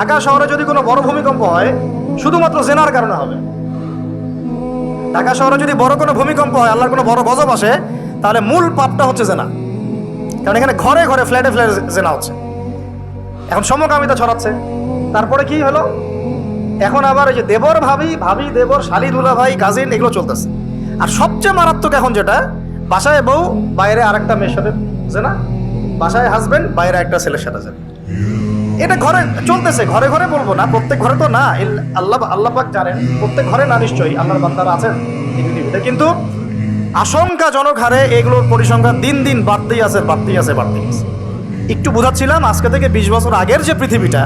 ঢাকা শহরে যদি কোনো বড় ভূমিকম্প হয় শুধুমাত্র জেনার কারণে হবে। ঢাকা শহরে যদি বড় কোনো ভূমিকম্প হয়, আল্লাহর কোনো বড় গজব আসে, তাহলে মূল পাপটা হচ্ছে জেনা। কারণ এখানে ঘরে ঘরে ফ্ল্যাটে ফ্ল্যাটে জেনা হচ্ছে। এখন সমকামিতা ছড়াচ্ছে। তারপরে কি হলো, এখন আবার এই যে দেবর ভাবি, ভাবি দেবর, শালি দুলা ভাই, কাজিন, এগুলো চলতেছে। আর সবচেয়ে মারাত্মক এখন যেটা, বাসায় বউ বাইরে আরেকটা মেয়ের সাথে জেনা, বাসায় হাজবেন্ড বাইরে একটা ছেলের সাথে জেনা। এটা ঘরে চলতেছে, ঘরে ঘরে বলবো না, প্রত্যেক ঘরে তো না, আল্লাহ পাক জানেন প্রত্যেক ঘরে না, নিশ্চয়ই আল্লাহর বান্দারা আছেন এই পৃথিবীতে, কিন্তু আশঙ্কাজনক হারে এগুলোর পরিসংখ্যান দিন দিন বাড়তেই আছে, বাড়তেই আছে, বাড়তেই আছে। একটু বোঝাচ্ছিলাম, আজকে থেকে 20 বছর আগের যে পৃথিবীটা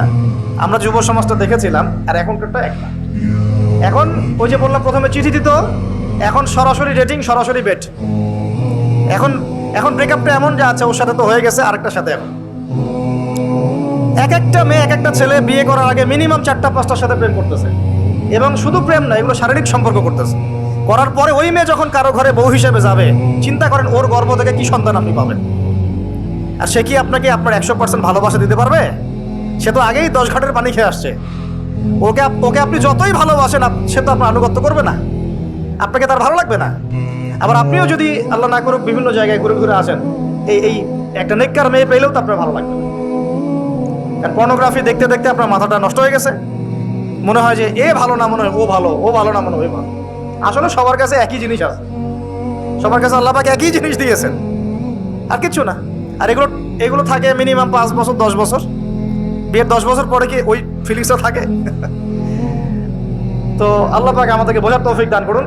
আমরা যুব সমাজটা দেখেছিলাম আর এখনকারটা এক না। এখন ওই যে বললাম প্রথমে চিঠি দিত, এখন সরাসরি রেটিং, সরাসরি বেট। এখন ব্রেকআপটা এমন যে আচ্ছা ওর সাথে তো হয়ে গেছে, আরেকটার সাথে এখন এক একটা মেয়ে, এক একটা ছেলে বিয়ে করার আগে মিনিমাম 4টা-5টার সাথে প্রেম করতেছে। এবং শুধু প্রেম না, এগুলো শারীরিক সম্পর্ক করতেছে। করার পরে ওই মেয়ে যখন কারো ঘরে বউ হিসেবে যাবে, চিন্তা করেন ওর গর্ভ থেকে কি সন্তান আপনি পাবেন। আর সে কি আপনাকে আপনার 100% ভালোবাসা দিতে পারবে? সে তো আগেই 10 ঘাটের পানি খেয়ে আসছে। ওকে আপনি যতই ভালোবাসেন, সে তো আপনার আনুগত্য করবে না, আপনাকে তার ভালো লাগবে না। আবার আপনিও যদি আল্লাহ না করুক বিভিন্ন জায়গায় ঘুরে ঘুরে আসেন, এই একটা নেককার মেয়ে পেলেও তো আপনার ভালো লাগবে না। কারণ পর্নোগ্রাফি দেখতে দেখতে আপনার মাথাটা নষ্ট হয়ে গেছে। মনে হয় যে এ ভালো না, মনে হয় ও ভালো, ও ভালো না, মনে হয় ভালো। আসলে সবার কাছে একই জিনিস আছে, সবার কাছে আল্লাহ পাক একই জিনিস দিয়েছেন, আর কিচ্ছু না। আর এগুলো থাকে মিনিমাম 5 বছর 10 বছর। বিয়ের 10 বছর পরে কি ওই ফিলিংসটা থাকে? তো আল্লাহ পাক আমাদেরকে বোঝার তৌফিক দান করুন।